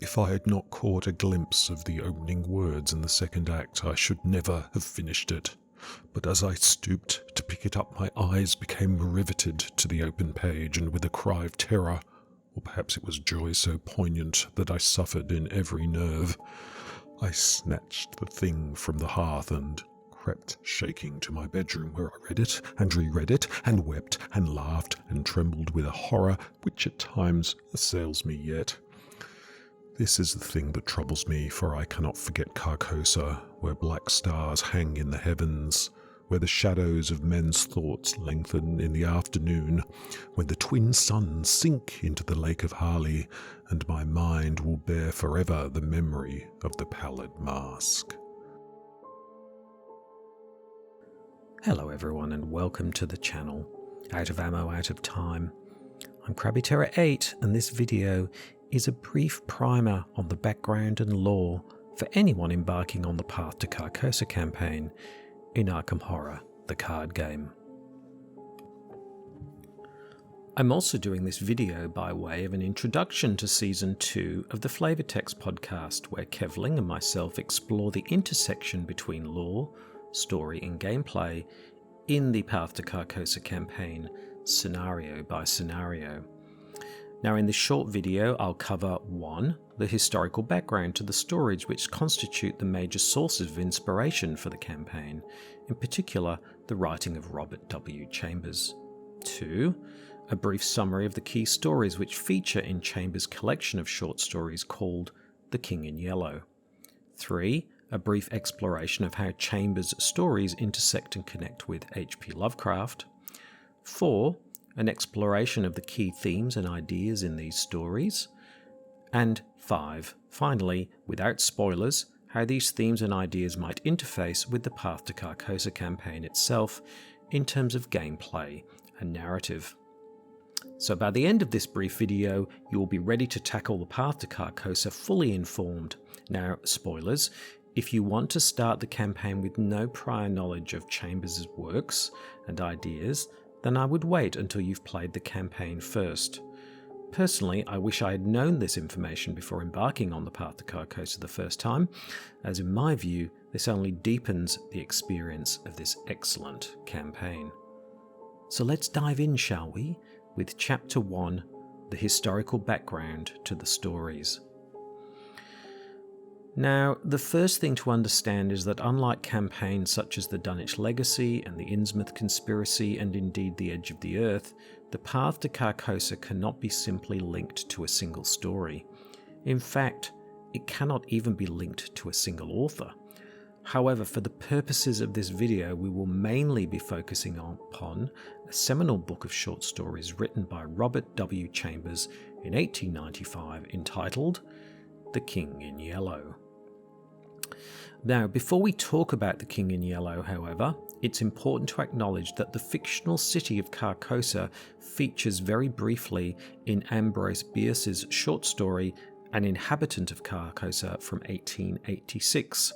If I had not caught a glimpse of the opening words in the second act, I should never have finished it. But as I stooped to pick it up, my eyes became riveted to the open page, and with a cry of terror, or perhaps it was joy so poignant that I suffered in every nerve, I snatched the thing from the hearth and crept shaking to my bedroom, where I read it and reread it and wept and laughed and trembled with a horror which at times assails me yet. This is the thing that troubles me, for I cannot forget Carcosa, where black stars hang in the heavens, where the shadows of men's thoughts lengthen in the afternoon, when the twin suns sink into the lake of Hali, and my mind will bear forever the memory of the pallid mask. Hello everyone and welcome to the channel. Out of ammo, out of time. I'm Krabby Terror 8 and this video is a brief primer on the background and lore for anyone embarking on the Path to Carcosa campaign in Arkham Horror, the card game. I'm also doing this video by way of an introduction to Season 2 of the Flavour Text Podcast, where Kevling and myself explore the intersection between lore, story and gameplay in the Path to Carcosa campaign, scenario by scenario. Now in this short video I'll cover 1. The historical background to the stories which constitute the major sources of inspiration for the campaign, in particular the writing of Robert W. Chambers. 2. A brief summary of the key stories which feature in Chambers' collection of short stories called The King in Yellow. 3. A brief exploration of how Chambers' stories intersect and connect with H.P. Lovecraft. 4. An exploration of the key themes and ideas in these stories. And 5. Finally, without spoilers, how these themes and ideas might interface with the Path to Carcosa campaign itself in terms of gameplay and narrative. So by the end of this brief video, you will be ready to tackle the Path to Carcosa fully informed. Now, spoilers, if you want to start the campaign with no prior knowledge of Chambers' works and ideas, then I would wait until you've played the campaign first. Personally, I wish I had known this information before embarking on the Path to Carcosa the first time, as in my view, this only deepens the experience of this excellent campaign. So let's dive in, shall we, with Chapter 1, the historical background to the stories. Now, the first thing to understand is that unlike campaigns such as the Dunwich Legacy and the Innsmouth Conspiracy and indeed the Edge of the Earth, the Path to Carcosa cannot be simply linked to a single story. In fact, it cannot even be linked to a single author. However, for the purposes of this video, we will mainly be focusing upon a seminal book of short stories written by Robert W. Chambers in 1895 entitled The King in Yellow. Now, before we talk about The King in Yellow, however, it's important to acknowledge that the fictional city of Carcosa features very briefly in Ambrose Bierce's short story An Inhabitant of Carcosa from 1886.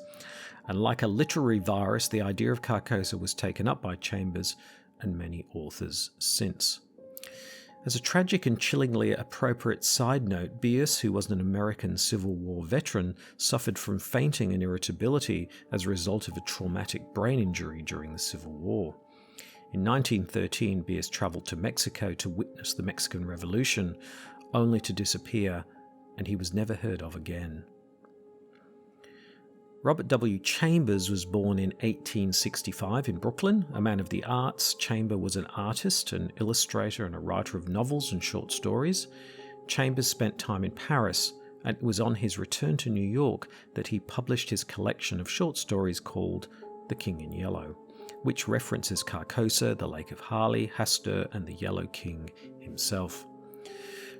And like a literary virus, the idea of Carcosa was taken up by Chambers and many authors since. As a tragic and chillingly appropriate side note, Bierce, who was an American Civil War veteran, suffered from fainting and irritability as a result of a traumatic brain injury during the Civil War. In 1913, Bierce travelled to Mexico to witness the Mexican Revolution, only to disappear, and he was never heard of again. Robert W. Chambers was born in 1865 in Brooklyn. A man of the arts, Chambers was an artist, an illustrator and a writer of novels and short stories. Chambers spent time in Paris, and it was on his return to New York that he published his collection of short stories called The King in Yellow, which references Carcosa, the Lake of Hali, Hastur and the Yellow King himself.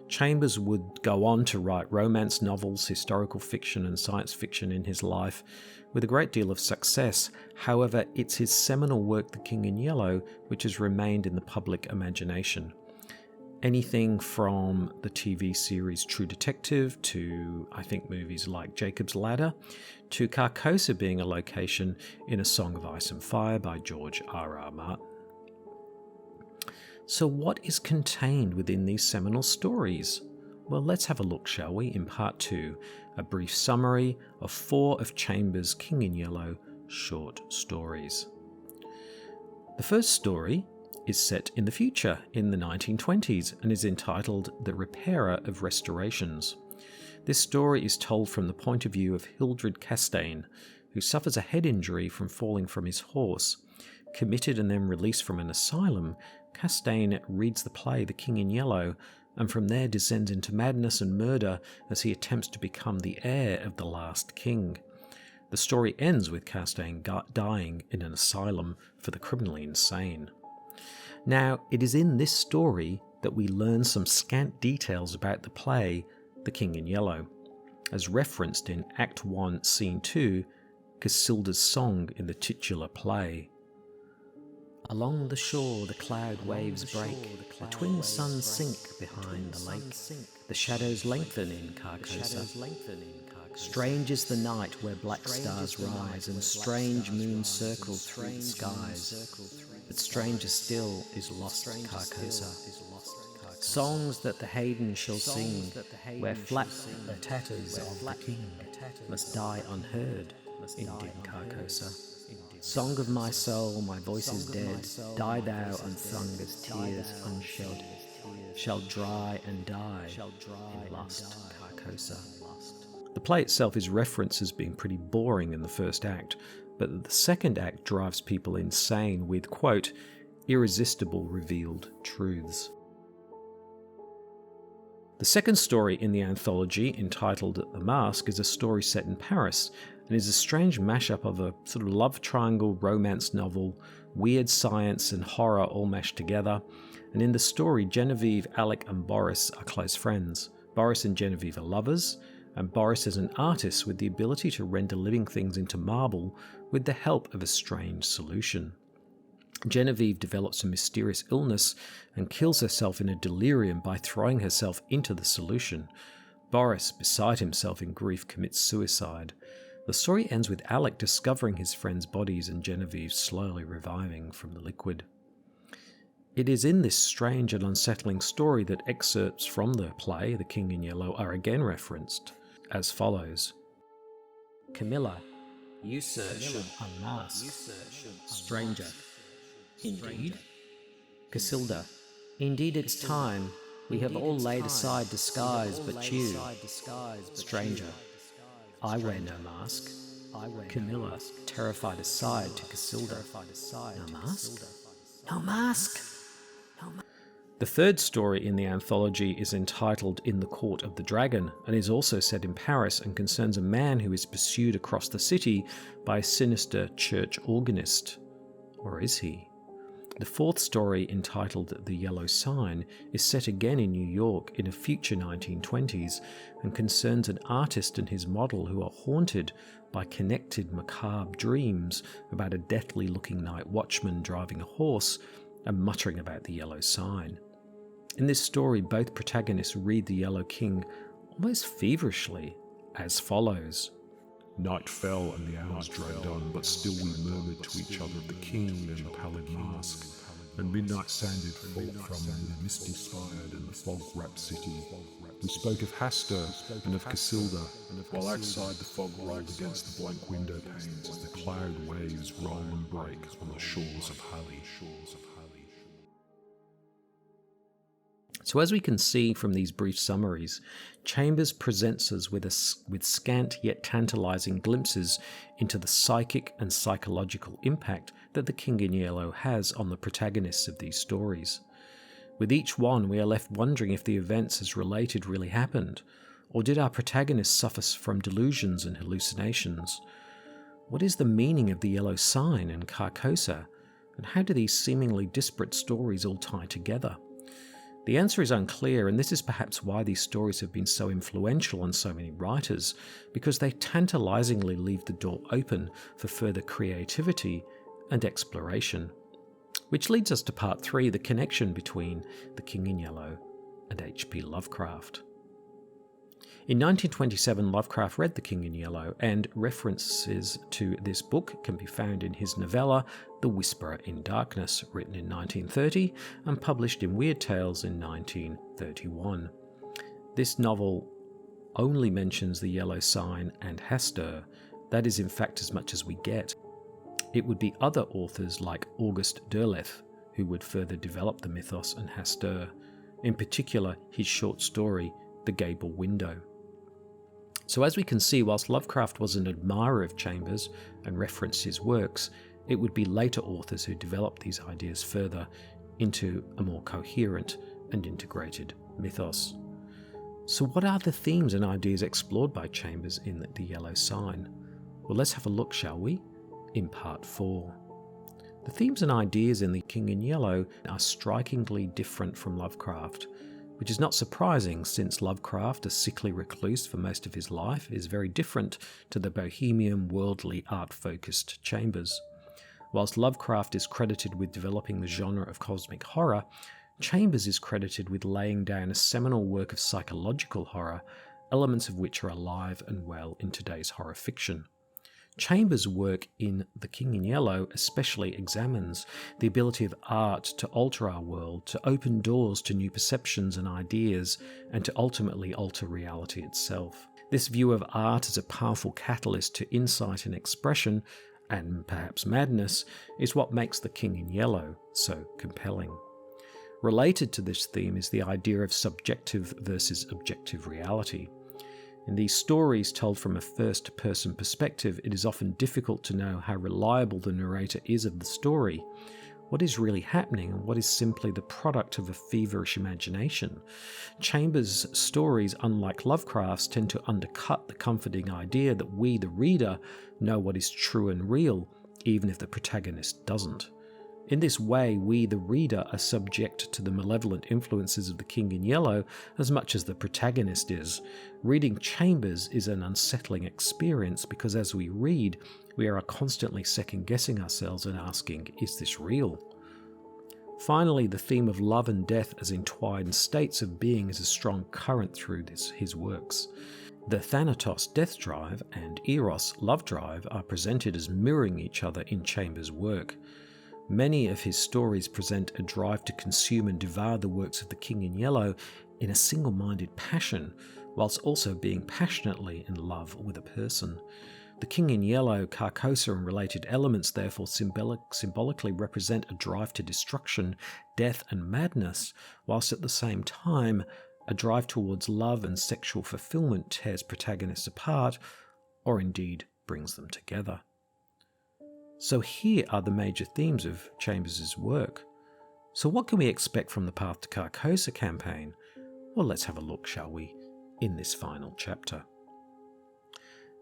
Chambers would go on to write romance novels, historical fiction and science fiction in his life with a great deal of success. However, it's his seminal work, The King in Yellow, which has remained in the public imagination. Anything from the TV series True Detective to, I think, movies like Jacob's Ladder, to Carcosa being a location in A Song of Ice and Fire by George R.R. Martin. So what is contained within these seminal stories? Well, let's have a look, shall we, in part 2, a brief summary of 4 of Chambers' King in Yellow short stories. The first story is set in the future, in the 1920s, and is entitled The Repairer of Restorations. This story is told from the point of view of Hildred Castaigne, who suffers a head injury from falling from his horse. Committed and then released from an asylum, Castaigne reads the play The King in Yellow, and from there descends into madness and murder as he attempts to become the heir of the last king. The story ends with Castaigne dying in an asylum for the criminally insane. Now, it is in this story that we learn some scant details about the play The King in Yellow, as referenced in Act 1, Scene 2, Casilda's song in the titular play. Along the shore the cloud waves break, the twin suns sink behind the lake, the shadows lengthen in Carcosa. Strange is the night where black stars rise, and strange moons circle through the skies, but stranger still is lost Carcosa. Songs that the Hayden shall sing, where flap the tatters of the king, must die unheard in dim Carcosa. Song of my soul, my voice is dead, die thou unsung as tears unshed, shall dry and die in lust Carcosa. The play itself is referenced as being pretty boring in the first act, but the second act drives people insane with, quote, irresistible revealed truths. The second story in the anthology, entitled The Mask, is a story set in Paris and is a strange mashup of a sort of love triangle romance novel, weird science and horror all mashed together. And in the story, Genevieve, Alec and Boris are close friends. Boris and Genevieve are lovers, and Boris is an artist with the ability to render living things into marble with the help of a strange solution. Genevieve develops a mysterious illness and kills herself in a delirium by throwing herself into the solution. Boris, beside himself in grief, commits suicide. The story ends with Alec discovering his friends' bodies and Genevieve slowly reviving from the liquid. It is in this strange and unsettling story that excerpts from the play, The King in Yellow, are again referenced, as follows. Camilla, you search unmasked. Stranger, indeed? Casilda, indeed it's time. We have all laid aside disguise but you. Stranger, I wear no mask. Camilla, terrified aside to Casilda. No mask? No mask! The third story in the anthology is entitled In the Court of the Dragon and is also set in Paris and concerns a man who is pursued across the city by a sinister church organist. Or is he? The fourth story, entitled The Yellow Sign, is set again in New York in a future 1920s and concerns an artist and his model who are haunted by connected macabre dreams about a deathly-looking night watchman driving a horse and muttering about the yellow sign. In this story, both protagonists read the Yellow King almost feverishly, as follows. Night fell and the hours dragged on, but still we murmured to each other of the king and the pallid mask, and midnight sounded forth from the misty-spired and the fog-wrapped city. We spoke of Hasta and of Casilda, while outside the fog rolled against the blank window panes as the cloud waves roll and break on the shores of Halley. So as we can see from these brief summaries, Chambers presents us with scant yet tantalizing glimpses into the psychic and psychological impact that the King in Yellow has on the protagonists of these stories. With each one, we are left wondering if the events as related really happened, or did our protagonists suffer from delusions and hallucinations? What is the meaning of the yellow sign and Carcosa, and how do these seemingly disparate stories all tie together? The answer is unclear, and this is perhaps why these stories have been so influential on so many writers, because they tantalizingly leave the door open for further creativity and exploration. Which leads us to part 3, the connection between The King in Yellow and H.P. Lovecraft. In 1927, Lovecraft read The King in Yellow, and references to this book can be found in his novella The Whisperer in Darkness, written in 1930 and published in Weird Tales in 1931. This novel only mentions the yellow sign and Hastur. That is in fact as much as we get. It would be other authors like August Derleth who would further develop the mythos and Hastur, in particular his short story, The Gable Window. So as we can see, whilst Lovecraft was an admirer of Chambers and referenced his works, it would be later authors who developed these ideas further into a more coherent and integrated mythos. So what are the themes and ideas explored by Chambers in The Yellow Sign? Well, let's have a look, shall we, in Part 4. The themes and ideas in The King in Yellow are strikingly different from Lovecraft, which is not surprising since Lovecraft, a sickly recluse for most of his life, is very different to the bohemian, worldly, art-focused Chambers. Whilst Lovecraft is credited with developing the genre of cosmic horror, Chambers is credited with laying down a seminal work of psychological horror, elements of which are alive and well in today's horror fiction. Chambers' work in The King in Yellow especially examines the ability of art to alter our world, to open doors to new perceptions and ideas, and to ultimately alter reality itself. This view of art as a powerful catalyst to insight and expression, and perhaps madness, is what makes The King in Yellow so compelling. Related to this theme is the idea of subjective versus objective reality. In these stories told from a first-person perspective, it is often difficult to know how reliable the narrator is of the story, what is really happening and what is simply the product of a feverish imagination. Chambers' stories, unlike Lovecraft's, tend to undercut the comforting idea that we, the reader, know what is true and real, even if the protagonist doesn't. In this way, we, the reader, are subject to the malevolent influences of The King in Yellow as much as the protagonist is. Reading Chambers is an unsettling experience because as we read, we are constantly second-guessing ourselves and asking, is this real? Finally, the theme of love and death as entwined states of being is a strong current through his works. The Thanatos death drive and Eros love drive are presented as mirroring each other in Chambers' work. Many of his stories present a drive to consume and devour the works of The King in Yellow in a single-minded passion, whilst also being passionately in love with a person. The King in Yellow, Carcosa and related elements therefore symbolically represent a drive to destruction, death and madness, whilst at the same time a drive towards love and sexual fulfillment tears protagonists apart, or indeed brings them together. So here are the major themes of Chambers' work. So what can we expect from the Path to Carcosa campaign? Well, let's have a look, shall we, in this final chapter.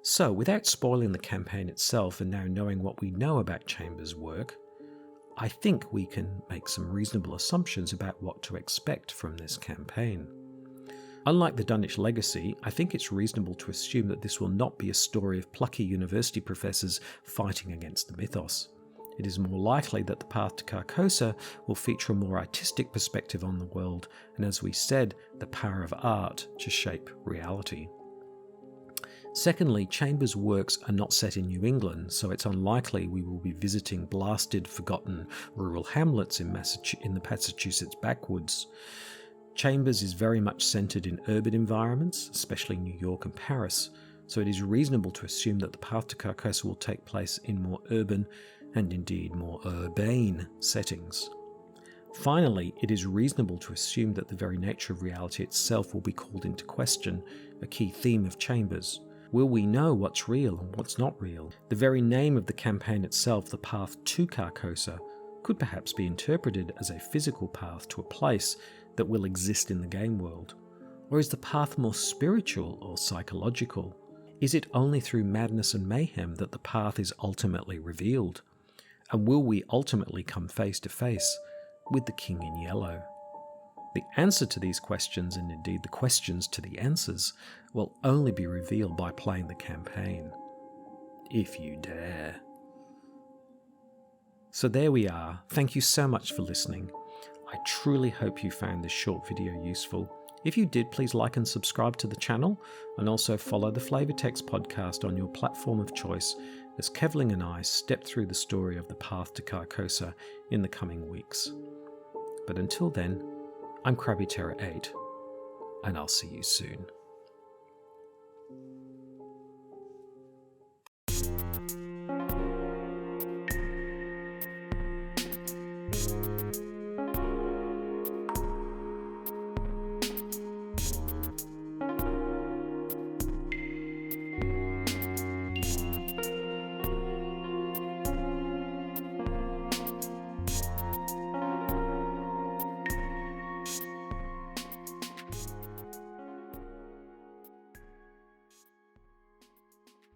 So, without spoiling the campaign itself and now knowing what we know about Chambers' work, I think we can make some reasonable assumptions about what to expect from this campaign. Unlike the Dunwich Legacy, I think it's reasonable to assume that this will not be a story of plucky university professors fighting against the mythos. It is more likely that the Path to Carcosa will feature a more artistic perspective on the world, and as we said, the power of art to shape reality. Secondly, Chambers' works are not set in New England, so it's unlikely we will be visiting blasted, forgotten rural hamlets in the Massachusetts backwoods. Chambers is very much centred in urban environments, especially New York and Paris, so it is reasonable to assume that the Path to Carcosa will take place in more urban and indeed more urbane settings. Finally, it is reasonable to assume that the very nature of reality itself will be called into question, a key theme of Chambers. Will we know what's real and what's not real? The very name of the campaign itself, the Path to Carcosa, could perhaps be interpreted as a physical path to a place that will exist in the game world. Or is the path more spiritual or psychological? Is it only through madness and mayhem that the path is ultimately revealed? And will we ultimately come face to face with the King in Yellow? The answer to these questions, and indeed the questions to the answers, will only be revealed by playing the campaign. If you dare. So there we are. Thank you so much for listening. I truly hope you found this short video useful. If you did, please like and subscribe to the channel, and also follow the Flavour Text Podcast on your platform of choice as Kevling and I step through the story of the Path to Carcosa in the coming weeks. But until then, I'm Krabby Terror 8. and I'll see you soon.